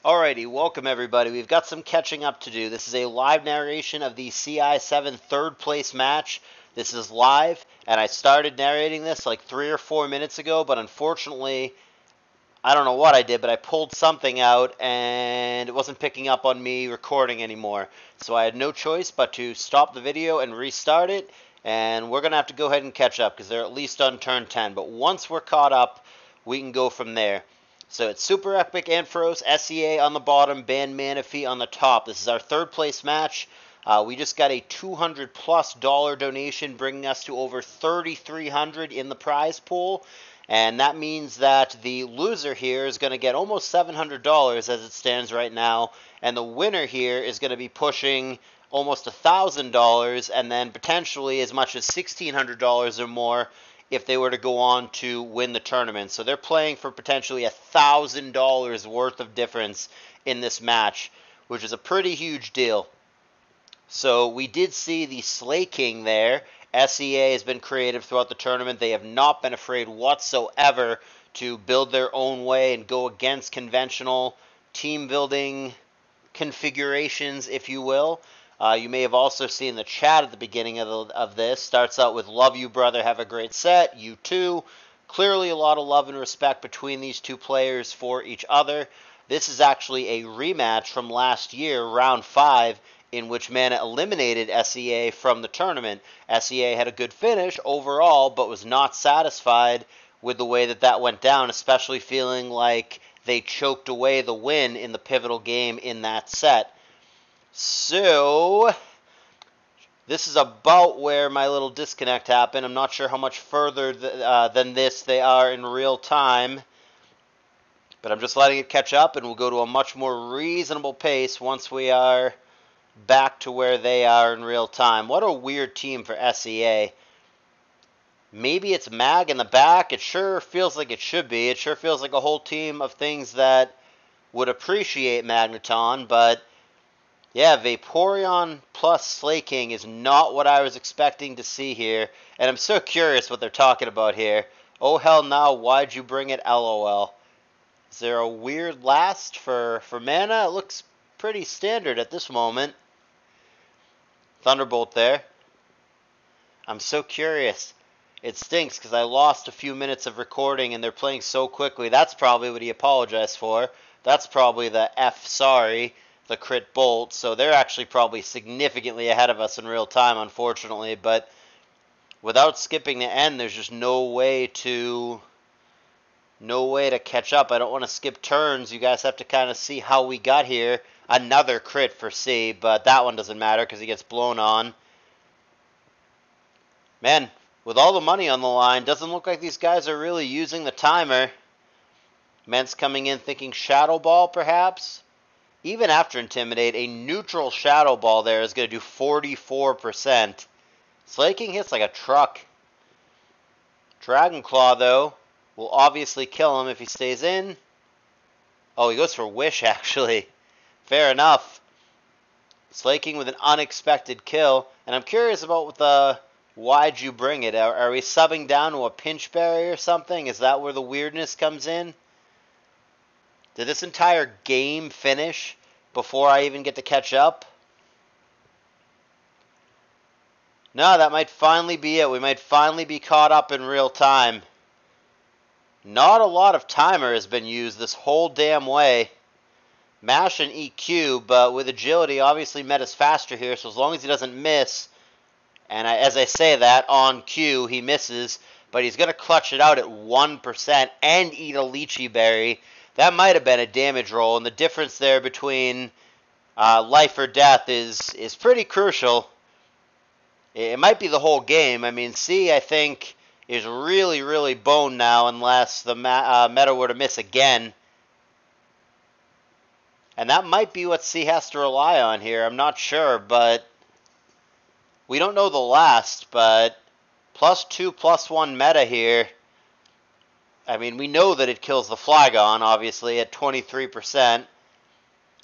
Alrighty, welcome everybody. We've got some catching up to do. This is a live narration of the CI7 third place match. This is live, and I started narrating this like 3 or 4 minutes ago, but unfortunately, I don't know what I did, but I pulled something out and it wasn't picking up on me recording anymore. So I had no choice but to stop the video and restart it, and we're going to have to go ahead and catch up because they're at least on turn 10. But once we're caught up, we can go from there. So it's Super Epic Ampharos, SEA on the bottom, Band Manaphy on the top. This is our third place match. We just got a $200+ donation, bringing us to over $3,300 in the prize pool. And that means that the loser here is going to get almost $700 as it stands right now. And the winner here is going to be pushing almost $1,000 and then potentially as much as $1,600 or more if they were to go on to win the tournament. So they're playing for potentially $1,000 worth of difference in this match, which is a pretty huge deal. So we did see the Slay King there. SEA has been creative throughout the tournament. They have not been afraid whatsoever to build their own way and go against conventional team building configurations, if you will. You may have also seen the chat at the beginning of this. Starts out with, "Love you, brother. Have a great set. You too." Clearly a lot of love and respect between these two players for each other. This is actually a rematch from last year, round 5, in which Mana eliminated SEA from the tournament. SEA had a good finish overall, but was not satisfied with the way that went down, especially feeling like they choked away the win in the pivotal game in that set. So, this is about where my little disconnect happened. I'm not sure how much further than this they are in real time, but I'm just letting it catch up, and we'll go to a much more reasonable pace once we are back to where they are in real time. What a weird team for SEA. Maybe it's Mag in the back. It sure feels like it should be. It sure feels like a whole team of things that would appreciate Magneton, but yeah, Vaporeon plus Slay King is not what I was expecting to see here, and I'm so curious what they're talking about here. Oh hell no, why'd you bring it, LOL. Is there a weird last for mana? It looks pretty standard at this moment. Thunderbolt there. I'm so curious. It stinks because I lost a few minutes of recording and they're playing so quickly. That's probably what he apologized for. That's probably the sorry, the crit bolt. So they're actually probably significantly ahead of us in real time, unfortunately. But without skipping the end, there's just no way to catch up. I don't want to skip turns. You guys have to kind of see how we got here. Another crit for C, but that one doesn't matter because he gets blown on. Man, with all the money on the line, doesn't look like these guys are really using the timer. Ment's coming in thinking Shadow Ball, perhaps? Even after Intimidate, a neutral Shadow Ball there is going to do 44%. Slay King hits like a truck. Dragon Claw, though, will obviously kill him if he stays in. Oh, he goes for Wish, actually. Fair enough. Slay King with an unexpected kill. And I'm curious about the why'd you bring it? Are we subbing down to a Pinch Berry or something? Is that where the weirdness comes in? Did this entire game finish before I even get to catch up? No, that might finally be it. We might finally be caught up in real time. Not a lot of timer has been used this whole damn way. Mash and EQ, but with agility, obviously Meta's faster here, so as long as he doesn't miss, and as I say that, on cue, he misses, but he's going to clutch it out at 1% and eat a Lychee Berry. That might have been a damage roll, and the difference there between life or death is pretty crucial. It might be the whole game. I mean, C, I think, is really, really boned now unless the meta were to miss again. And that might be what C has to rely on here. I'm not sure, but we don't know the last, but +2, +1 meta here. I mean, we know that it kills the Flygon, obviously, at 23%.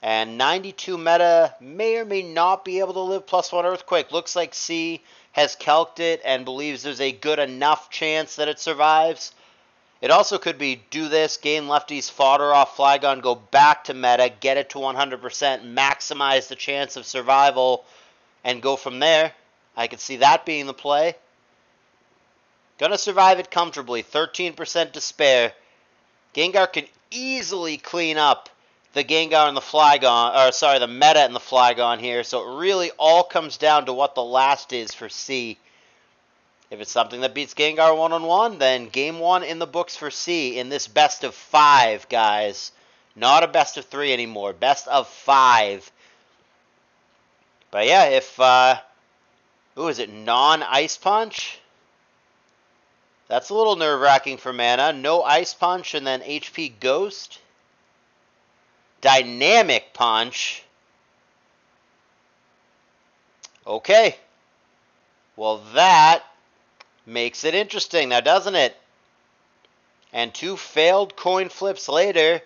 And 92 meta may or may not be able to live +1 Earthquake. Looks like C has calced it and believes there's a good enough chance that it survives. It also could be do this, gain lefty's fodder off Flygon, go back to meta, get it to 100%, maximize the chance of survival, and go from there. I could see that being the play. Gonna survive it comfortably. 13% to spare. Gengar can easily clean up the Gengar and the Flygon, or sorry, the meta and the Flygon here. So it really all comes down to what the last is for C. If it's something that beats Gengar one-on-one, then game 1 in the books for C in this best of 5, guys. Not a best of 3 anymore. Best of 5. But yeah, if, who is it, non-Ice Punch? That's a little nerve-wracking for mana. No Ice Punch and then HP Ghost. Dynamic Punch. Okay. Well, that makes it interesting now, doesn't it? And 2 failed coin flips later,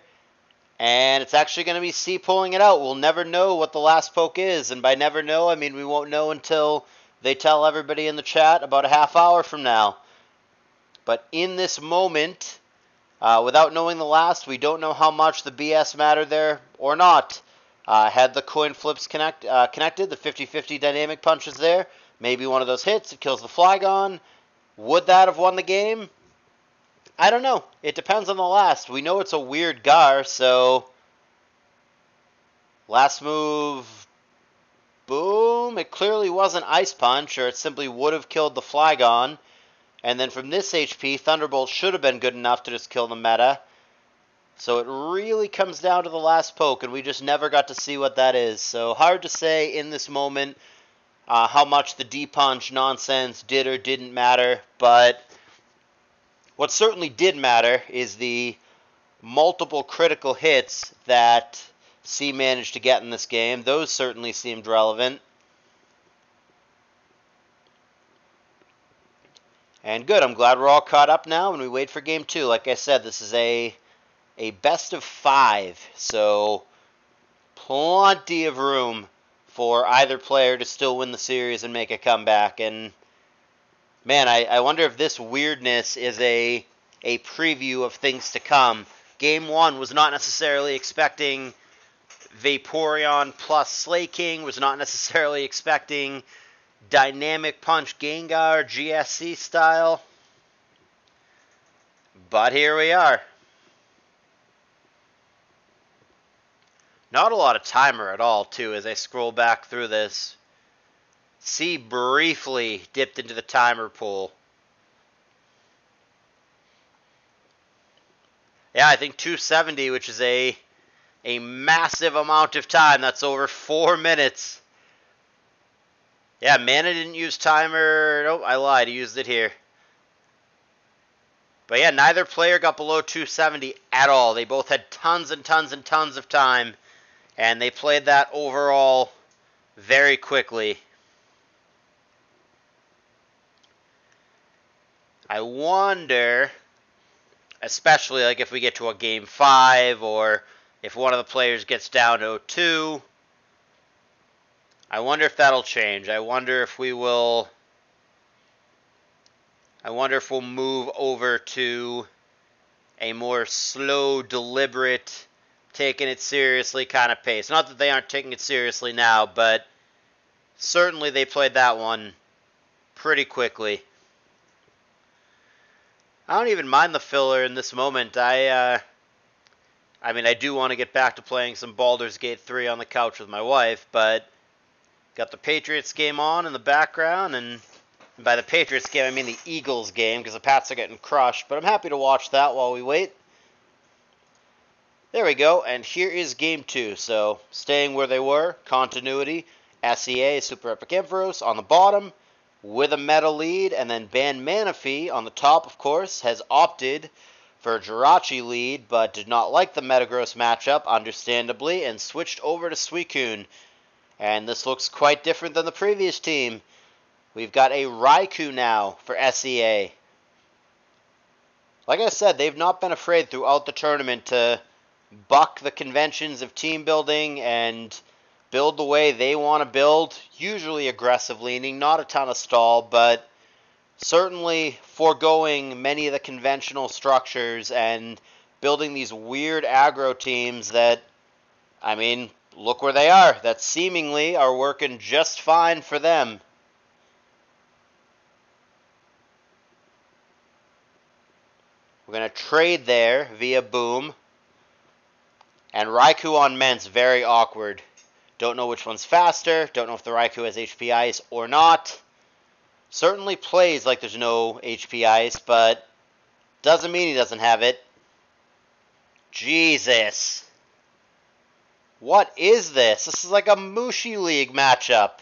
and it's actually going to be C pulling it out. We'll never know what the last poke is, and by never know, I mean we won't know until they tell everybody in the chat about a half hour from now. But in this moment, without knowing the last, we don't know how much the BS mattered there or not. Had the coin flips connected, the 50-50 dynamic punches there, maybe one of those hits, it kills the Flygon. Would that have won the game? I don't know. It depends on the last. We know it's a weird Gar, so last move, boom. It clearly wasn't Ice Punch, or it simply would have killed the Flygon. And then from this HP, Thunderbolt should have been good enough to just kill the meta. So it really comes down to the last poke, and we just never got to see what that is. So hard to say in this moment how much the D-Punch nonsense did or didn't matter. But what certainly did matter is the multiple critical hits that C managed to get in this game. Those certainly seemed relevant. And good, I'm glad we're all caught up now and we wait for game 2. Like I said, this is a best of 5, so plenty of room for either player to still win the series and make a comeback. And man, I wonder if this weirdness is a preview of things to come. Game 1 was not necessarily expecting Vaporeon plus Slaking, was not necessarily expecting Dynamic Punch Gengar GSC style. But here we are. Not a lot of timer at all, too, as I scroll back through this. C briefly dipped into the timer pool. Yeah, I think 270, which is a massive amount of time. That's over 4 minutes. Yeah, Mana didn't use timer. Nope, I lied. He used it here. But yeah, neither player got below 270 at all. They both had tons and tons and tons of time. And they played that overall very quickly. I wonder, especially like if we get to a game 5 or if one of the players gets down to 0-2, I wonder if that'll change. I wonder if we'll move over to a more slow, deliberate, taking it seriously kind of pace. Not that they aren't taking it seriously now, but certainly they played that one pretty quickly. I don't even mind the filler in this moment. I mean, I do want to get back to playing some Baldur's Gate 3 on the couch with my wife, but got the Patriots game on in the background, and by the Patriots game, I mean the Eagles game, because the Pats are getting crushed, but I'm happy to watch that while we wait. There we go, and here is game 2, so staying where they were, continuity, SEA, Super Epic Ampharos on the bottom, with a meta lead, and then Ban Manaphy on the top, of course, has opted for a Jirachi lead, but did not like the Metagross matchup, understandably, and switched over to Suicune. And this looks quite different than the previous team. We've got a Raikou now for SEA. Like I said, they've not been afraid throughout the tournament to buck the conventions of team building and build the way they want to build. Usually aggressive leaning, not a ton of stall, but certainly foregoing many of the conventional structures and building these weird aggro teams that, I mean, look where they are. That seemingly are working just fine for them. We're going to trade there via Boom. And Raikou on Ment's very awkward. Don't know which one's faster. Don't know if the Raikou has HP Ice or not. Certainly plays like there's no HP Ice, but doesn't mean he doesn't have it. Jesus. What is this? This is like a Mushi League matchup.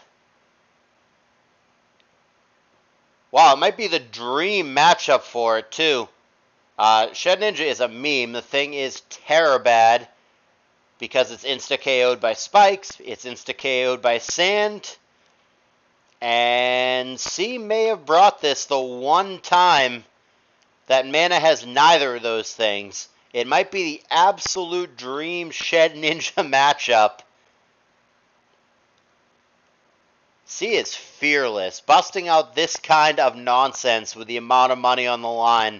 Wow, it might be the dream matchup for it, too. Shed Ninja is a meme. The thing is terror bad because it's insta-KO'd by spikes. It's insta-KO'd by sand. And C may have brought this the one time that Mana has neither of those things. It might be the absolute dream Shed Ninja matchup. C is fearless, busting out this kind of nonsense with the amount of money on the line.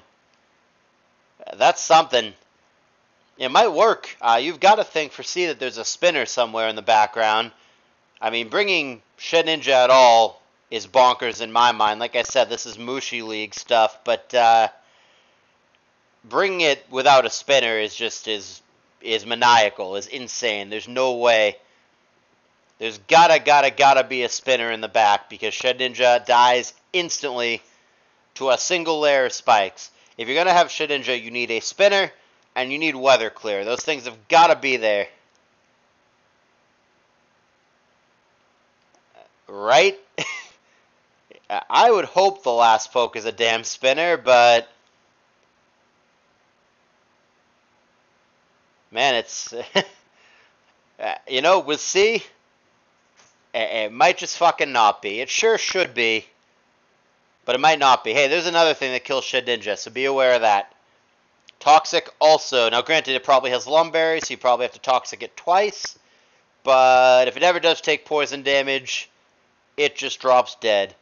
That's something. It might work. You've got to think for C that there's a spinner somewhere in the background. I mean, bringing Shed Ninja at all is bonkers in my mind. Like I said, this is Mushi League stuff, but bringing it without a spinner is just is maniacal, is insane. There's no way. There's gotta be a spinner in the back because Shed Ninja dies instantly to a single layer of spikes. If you're gonna have Shed Ninja, you need a spinner and you need Weather Clear. Those things have gotta be there. Right? I would hope the last poke is a damn spinner, but man, it's you know, with C, it might just fucking not be. It sure should be, but it might not be. Hey, there's another thing that kills Shed Ninja, so be aware of that. Toxic also. Now, granted, it probably has Lumberry, so you probably have to Toxic it twice, but if it ever does take poison damage, it just drops dead.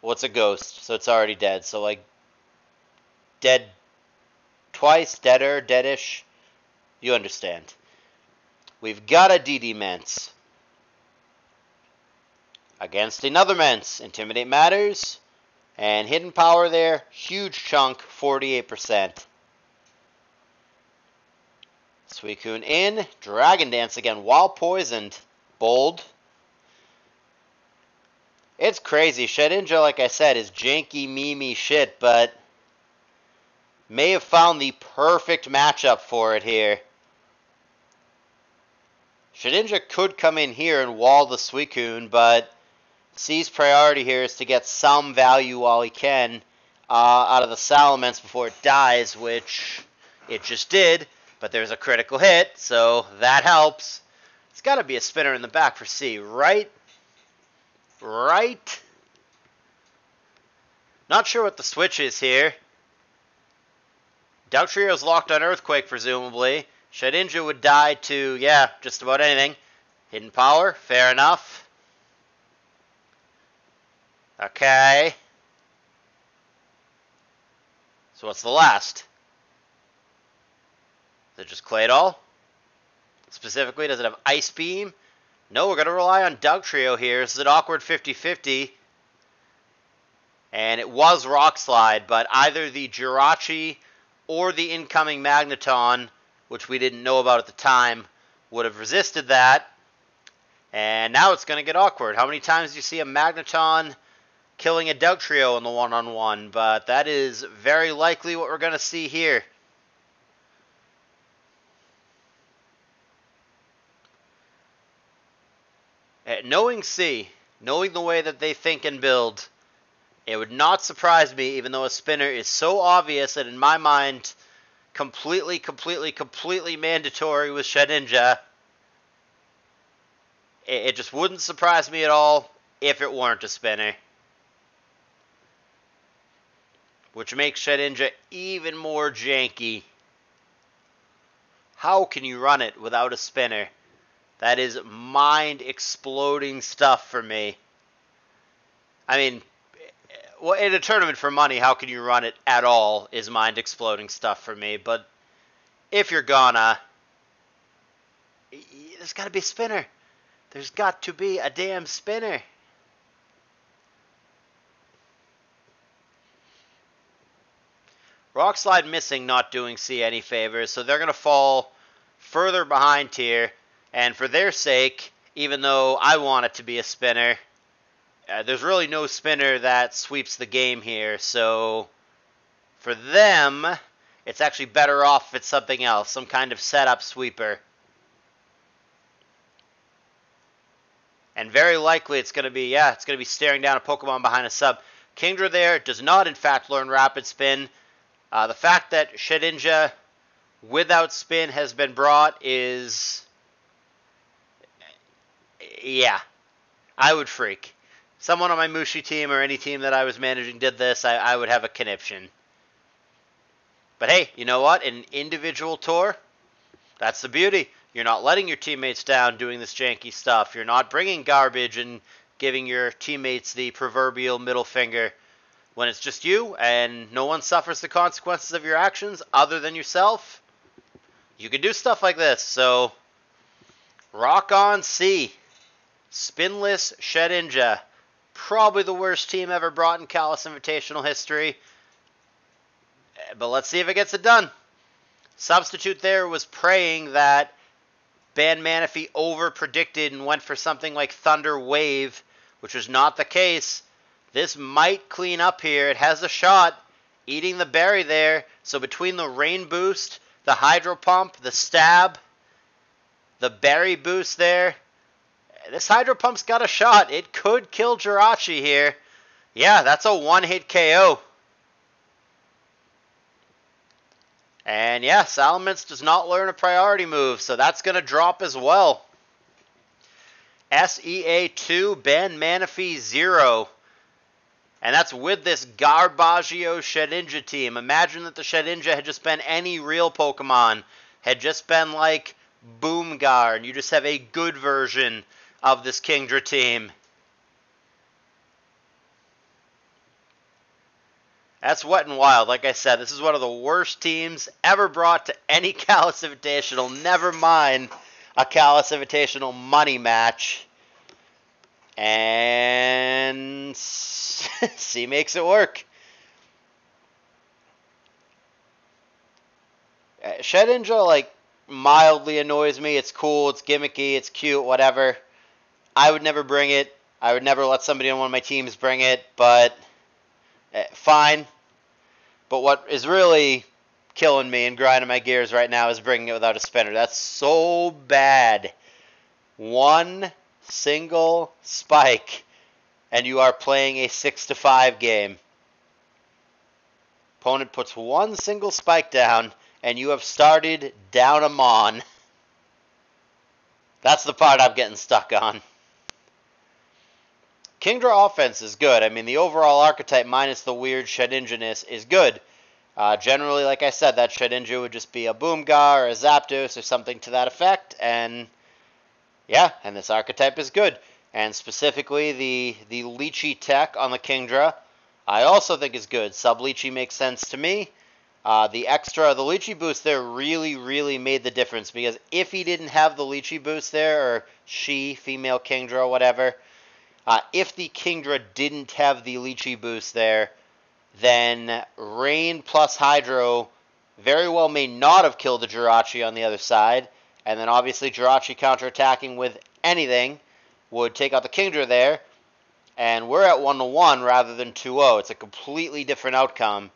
Well, it's a ghost, so it's already dead. So, like, dead twice, deader, deadish. You understand. We've got a DD Mence against another Mence. Intimidate matters. And hidden power there, huge chunk, 48%. Suicune in. Dragon Dance again while poisoned. Bold. It's crazy. Shed Ninja, like I said, is janky, memey shit, but may have found the perfect matchup for it here. Shed Ninja could come in here and wall the Suicune, but C's priority here is to get some value while he can out of the Salamence before it dies, which it just did, but there's a critical hit, so that helps. It's got to be a spinner in the back for C, right? Right? Not sure what the switch is here. Dugtrio's locked on Earthquake, presumably. Shed Ninja would die to, yeah, just about anything. Hidden power, fair enough. Okay. So what's the last? Is it just Claydol? Specifically, does it have Ice Beam? No, we're going to rely on Dugtrio here. This is an awkward 50-50. And it was Rock Slide, but either the Jirachi or the incoming Magneton, which we didn't know about at the time, would have resisted that. And now it's going to get awkward. How many times do you see a Magneton killing a Dugtrio in the one-on-one? But that is very likely what we're going to see here. Knowing C, knowing the way that they think and build, it would not surprise me, even though a spinner is so obvious that in my mind, completely mandatory with Shed Ninja. It just wouldn't surprise me at all if it weren't a spinner. Which makes Shed Ninja even more janky. How can you run it without a spinner? That is mind-exploding stuff for me. I mean, well, in a tournament for money, how can you run it at all is mind-exploding stuff for me. But if you're gonna, there's got to be a spinner. There's got to be a damn spinner. Rock Slide missing, not doing C any favors, so they're going to fall further behind here. And for their sake, even though I want it to be a spinner, there's really no spinner that sweeps the game here. So for them, it's actually better off if it's something else, some kind of setup sweeper. And very likely it's going to be, it's going to be staring down a Pokemon behind a sub. Kingdra there does not, in fact, learn Rapid Spin. The fact that Shedinja without spin has been brought is, yeah, I would freak. Someone on my Mushi team or any team that I was managing did this, I would have a conniption. But hey, you know what? In an individual tour, that's the beauty. You're not letting your teammates down doing this janky stuff. You're not bringing garbage and giving your teammates the proverbial middle finger. When it's just you and no one suffers the consequences of your actions other than yourself, you can do stuff like this. So, rock on C. Spinless Shedinja. Probably the worst team ever brought in CALLOUS Invitational history. But let's see if it gets it done. Substitute there was praying that Ban Manaphy over-predicted and went for something like Thunder Wave, which was not the case. This might clean up here. It has a shot. Eating the berry there. So between the Rain Boost, the Hydro Pump, the Stab, the Berry Boost there, this Hydro Pump's got a shot. It could kill Jirachi here. Yeah, that's a one-hit KO. And yeah, Salamence does not learn a priority move, so that's going to drop as well. SEA 2, Ban Manaphy 0. And that's with this Garbaggio Shedinja team. Imagine that the Shedinja had just been any real Pokemon. Had just been like Boomgar, and you just have a good version of this Kingdra team. That's Wet and Wild. Like I said, this is one of the worst teams ever brought to any CALLOUS Invitational. Never mind a CALLOUS Invitational money match. And C makes it work. Shedinja, like, mildly annoys me. It's cool, it's gimmicky, it's cute, whatever. I would never bring it. I would never let somebody on one of my teams bring it, but fine. But what is really killing me and grinding my gears right now is bringing it without a spinner. That's so bad. One single spike, and you are playing a 6-5 game. Opponent puts one single spike down, and you have started down a Mon. That's the part I'm getting stuck on. Kingdra offense is good. I mean, the overall archetype minus the weird Shedinja-ness is good. Generally, like I said, that Shedinja would just be a Boomgar or a Zapdos or something to that effect. And yeah, and this archetype is good. And specifically, the Leechy tech on the Kingdra, I also think is good. Sub-Leechy makes sense to me. The Leechy boost there really, really made the difference. Because if he didn't have the Leechy boost there, or she, female Kingdra, whatever, if the Kingdra didn't have the Leechy boost there, then Rain plus Hydro very well may not have killed the Jirachi on the other side. And then obviously Jirachi counterattacking with anything would take out the Kingdra there. And we're at 1-1 rather than 2-0. It's a completely different outcome.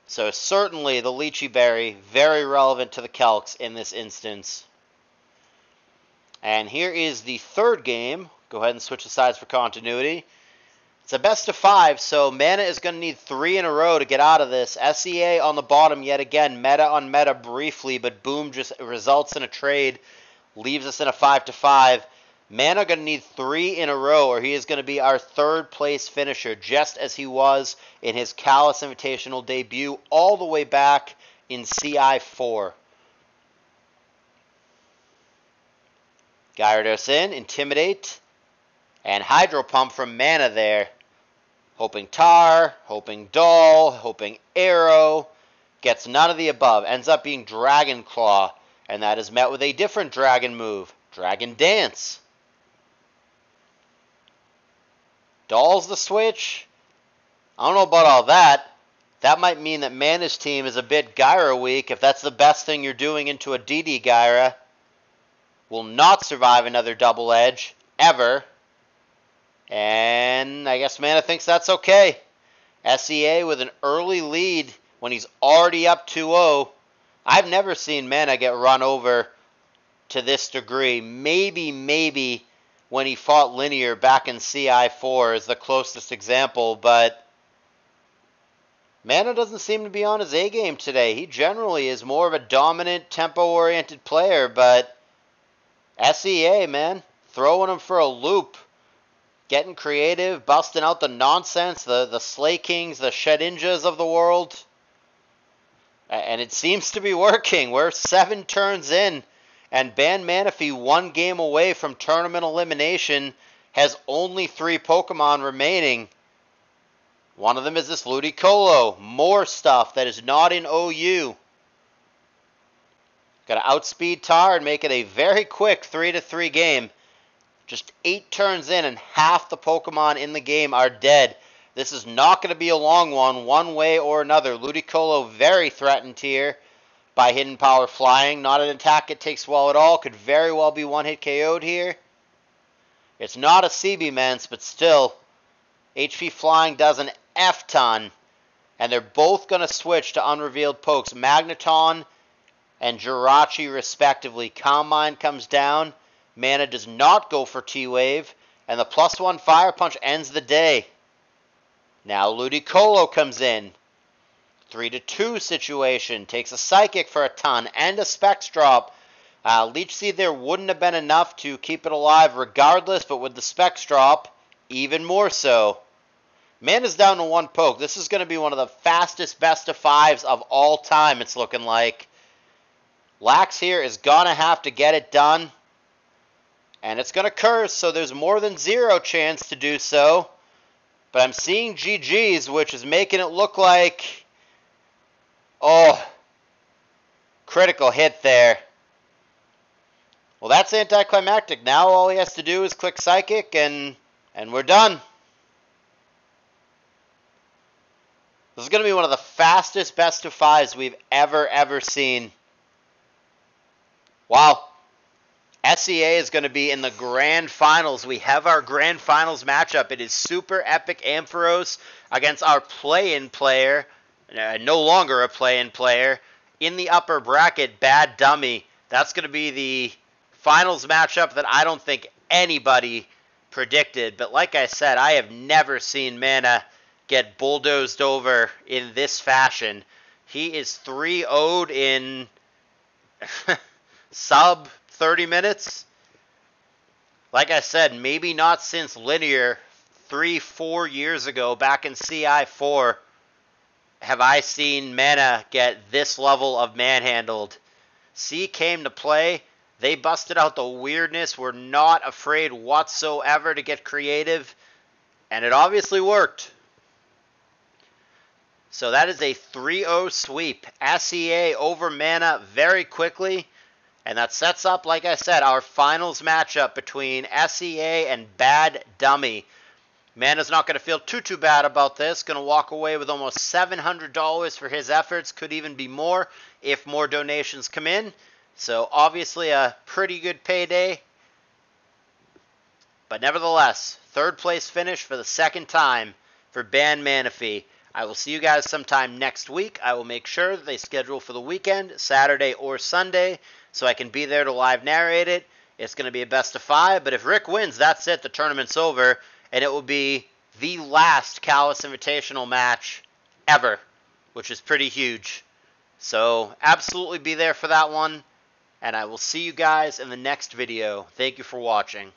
So certainly the Leechy Berry, very relevant to the Calcs in this instance. And here is the third game. Go ahead and switch the sides for continuity. It's a best of 5, so Mana is going to need 3 in a row to get out of this. SEA on the bottom yet again, meta on meta briefly, but boom, just results in a trade, leaves us in a 5-5. Mana going to need 3 in a row, or he is going to be our third place finisher, just as he was in his CALLOUS Invitational debut all the way back in CI4. Gyarados in, Intimidate, and Hydro Pump from Mana there. hoping Tar, hoping Doll, hoping Arrow, gets none of the above, ends up being Dragon Claw, and that is met with a different dragon move, Dragon Dance. Doll's the switch. I don't know about all that. That might mean that Mana's team is a bit Gyra weak if that's the best thing you're doing into a DD Gyra. Will not survive another double edge, ever. And I guess Mana thinks that's okay. SEA with an early lead when he's already up 2-0. I've never seen Mana get run over to this degree. Maybe when he fought Linear back in CI4 is the closest example, but Mana doesn't seem to be on his A game today. He generally is more of a dominant, tempo-oriented player, but SEA, man, throwing him for a loop. Getting creative, busting out the nonsense, the Slay Kings, the Shedinjas of the world. And it seems to be working. We're 7 turns in, and Ban Manaphy, 1 game away from tournament elimination, has only 3 Pokemon remaining. One of them is this Ludicolo. More stuff that is not in OU. Got to outspeed Tar and make it a very quick 3-3 game. Just 8 turns in and half the Pokemon in the game are dead. This is not going to be a long one way or another. Ludicolo very threatened here by Hidden Power Flying. Not an attack it takes well at all. Could very well be one-hit KO'd here. It's not a CB-Mence, but still, HP Flying does an F-ton. And they're both going to switch to unrevealed pokes. Magneton and Jirachi respectively. Calm Mind comes down. Mana does not go for T-Wave. And the +1 Fire Punch ends the day. Now Ludicolo comes in. 3-2 situation. Takes a Psychic for a ton and a Specs drop. Leech Seed there wouldn't have been enough to keep it alive regardless, but with the Specs drop, even more so. Mana's down to 1 poke. This is going to be one of the fastest best of 5s of all time, it's looking like. Lax here is going to have to get it done. And it's going to curse, so there's more than 0 chance to do so. But I'm seeing GG's, which is making it look like... Oh, critical hit there. Well, that's anticlimactic. Now all he has to do is click Psychic, and we're done. This is going to be one of the fastest best of 5s we've ever seen. Wow. SEA is going to be in the Grand Finals. We have our Grand Finals matchup. It is Super Epic Ampharos against our play-in player, no longer a play-in player, in the upper bracket, Bad Dummy. That's going to be the finals matchup that I don't think anybody predicted. But like I said, I have never seen Mana get bulldozed over in this fashion. He is 3-0'd in sub 30 minutes. Like I said, maybe not since Linear 3-4 years ago, back in CI4, have I seen Mana get this level of manhandled. C came to play. They busted out the weirdness. Were not afraid whatsoever to get creative. And it obviously worked. So that is a 3-0 sweep. SEA over Mana very quickly. And that sets up, like I said, our finals matchup between SEA and Bad Dummy. Mana's not going to feel too bad about this. Going to walk away with almost $700 for his efforts. Could even be more if more donations come in. So obviously a pretty good payday. But nevertheless, 3rd place finish for the 2nd time for Ban Manaphy. I will see you guys sometime next week. I will make sure that they schedule for the weekend, Saturday or Sunday, so I can be there to live narrate it. It's going to be a best of 5, but if Rick wins, that's it. The tournament's over, and it will be the last CALLOUS Invitational match ever, which is pretty huge. So absolutely be there for that one, and I will see you guys in the next video. Thank you for watching.